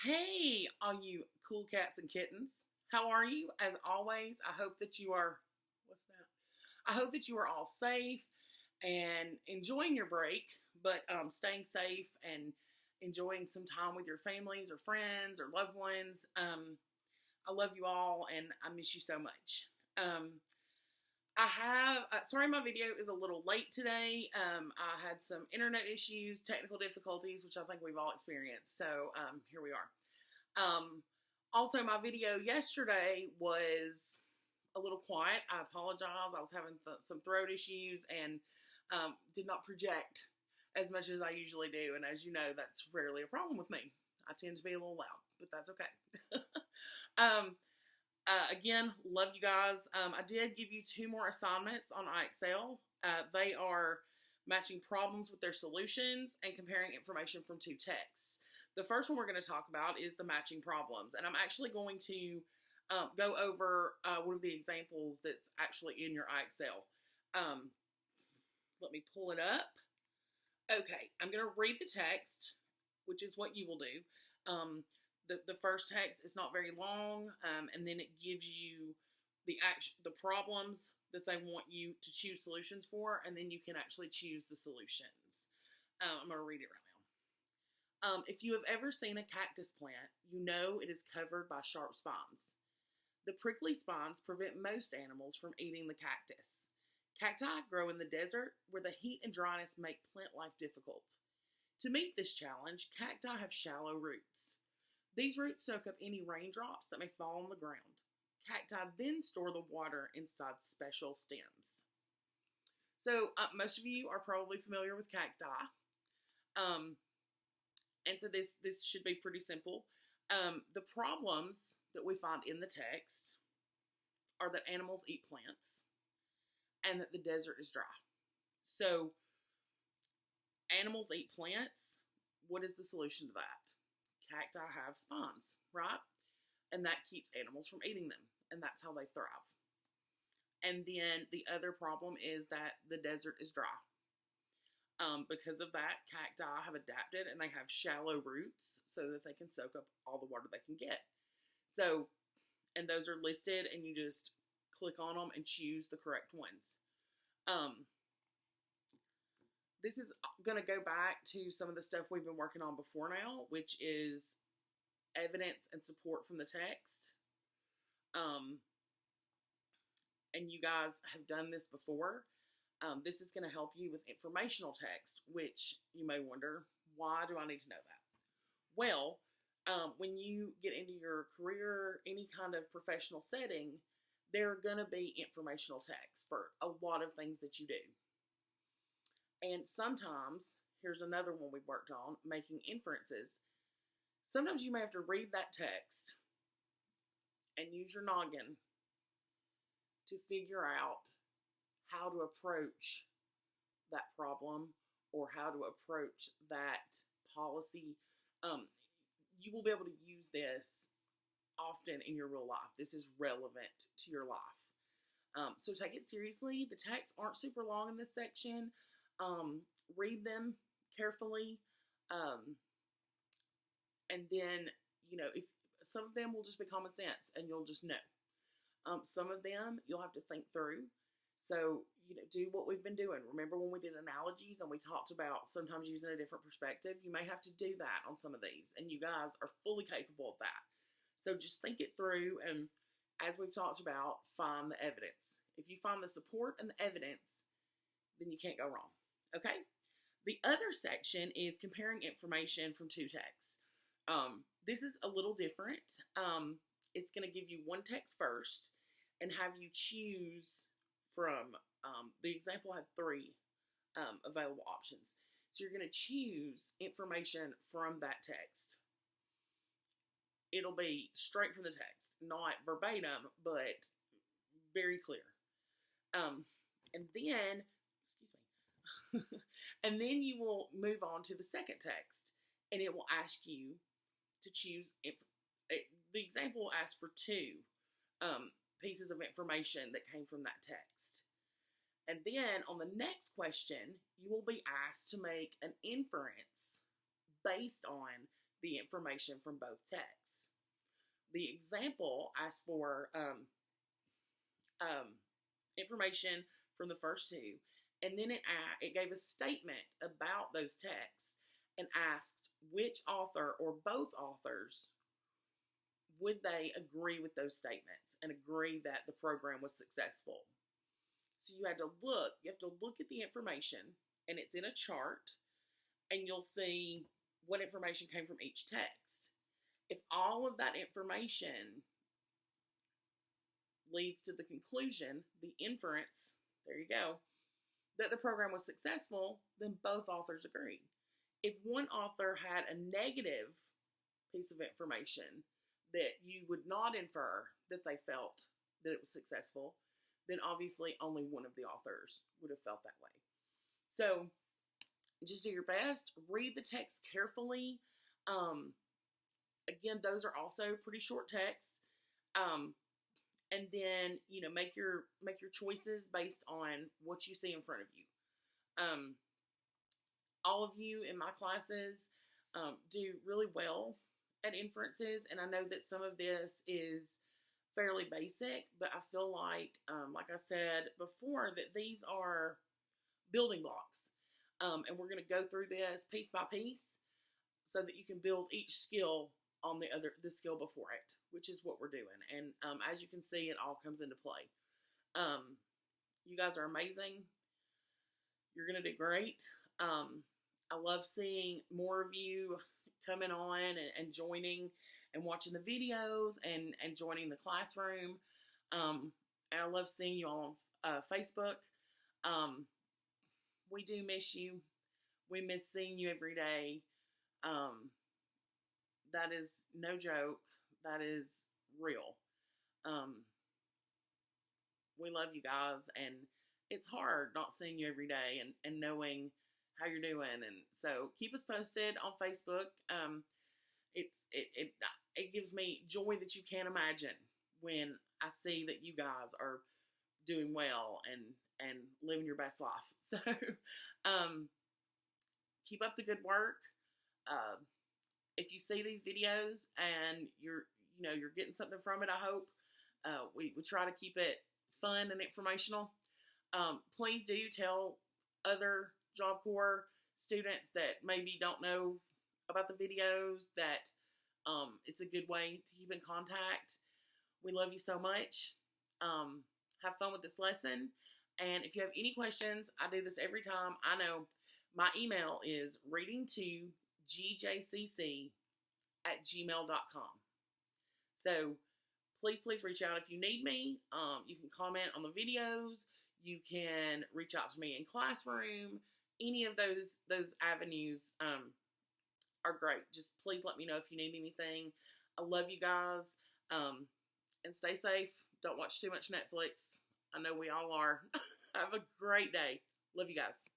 Hey, all you cool cats and kittens. How are you? As always, I hope that you are, what's that? I hope that you are all safe and enjoying your break, but staying safe and enjoying some time with your families or friends or loved ones. I love you all and I miss you so much. Sorry, my video is a little late today. I had some internet issues, technical difficulties, which I think we've all experienced. So here we are. Also, my video yesterday was a little quiet. I apologize. I was having some throat issues and did not project as much as I usually do. And as you know, that's rarely a problem with me. I tend to be a little loud, but that's okay. Again, love you guys. I did give you 2 more assignments on IXL. They are matching problems with their solutions and comparing information from 2 texts. The first one we're going to talk about is the matching problems. And I'm actually going to go over one of the examples that's actually in your IXL. Let me pull it up. Okay, I'm going to read the text, which is what you will do. The first text is not very long, and then it gives you the problems that they want you to choose solutions for, and then you can actually choose the solutions. I'm going to read it right now. If you have ever seen a cactus plant, you know it is covered by sharp spines. The prickly spines prevent most animals from eating the cactus. Cacti grow in the desert, where the heat and dryness make plant life difficult. To meet this challenge, cacti have shallow roots. These roots soak up any raindrops that may fall on the ground. Cacti then store the water inside special stems. So most of you are probably familiar with cacti. And so this should be pretty simple. The problems that we find in the text are that animals eat plants and that the desert is dry. So animals eat plants. What is the solution to that? Cacti have spines, right? And that keeps animals from eating them, and that's how they thrive. And then the other problem is that the desert is dry. Because of that, cacti have adapted and they have shallow roots so that they can soak up all the water they can get. So, and those are listed, and you just click on them and choose the correct ones. This is going to go back to some of the stuff we've been working on before now, which is evidence and support from the text. And you guys have done this before. This is going to help you with informational text, which you may wonder, why do I need to know that? Well, when you get into your career, any kind of professional setting, there are going to be informational text for a lot of things that you do. And sometimes, here's another one we've worked on, making inferences. Sometimes you may have to read that text and use your noggin to figure out how to approach that problem or how to approach that policy. You will be able to use this often in your real life. This is relevant to your life. So take it seriously. The texts aren't super long in this section. Read them carefully. And then, if some of them will just be common sense and you'll just know. Some of them you'll have to think through. So, do what we've been doing. Remember when we did analogies and we talked about sometimes using a different perspective? You may have to do that on some of these, and you guys are fully capable of that. So just think it through, and as we've talked about, find the evidence. If you find the support and the evidence, then you can't go wrong. Okay? The other section is comparing information from 2 texts. This is a little different. It's going to give you one text first and have you choose from, the example had 3 available options. So you're going to choose information from that text. It'll be straight from the text, not verbatim, but very clear. And then, and then you will move on to the second text, and it will ask you to choose. The example will ask for 2 pieces of information that came from that text. And then on the next question, you will be asked to make an inference based on the information from both texts. The example asked for information from the first two, and then it gave a statement about those texts and asked which author or both authors would they agree with those statements and agree that the program was successful. So you have to look at the information, and it's in a chart, and you'll see what information came from each text. If all of that information leads to the conclusion, the inference, there you go, that the program was successful, then both authors agree. If one author had a negative piece of information that you would not infer that they felt that it was successful, then obviously only one of the authors would have felt that way. So just do your best. Read the text carefully. Again, those are also pretty short texts. And then, make your choices based on what you see in front of you. All of you in my classes do really well at inferences, and I know that some of this is fairly basic, but I feel like I said before, that these are building blocks. And we're going to go through this piece by piece so that you can build each skill on the skill before it, which is what we're doing. And as you can see, it all comes into play. You guys are amazing. You're going to do great. I love seeing more of you coming on and joining and watching the videos and joining the classroom. And I love seeing you all on Facebook. We do miss you. We miss seeing you every day. That is no joke. That is real. We love you guys, and it's hard not seeing you every day and knowing how you're doing. And so keep us posted on Facebook. It gives me joy that you can't imagine when I see that you guys are doing well and living your best life. So, keep up the good work. If you see these videos and you're getting something from it, I hope, we try to keep it fun and informational. Please do tell other Job Corps students that maybe don't know about the videos that it's a good way to keep in contact. We love you so much. Have fun with this lesson. And if you have any questions, I do this every time. I know my email is reading2gjcc@gmail.com. So please reach out if you need me. You can comment on the videos. You can reach out to me in classroom. Any of those avenues are great. Just please let me know if you need anything. I love you guys. And stay safe. Don't watch too much Netflix. I know we all are. Have a great day. Love you guys.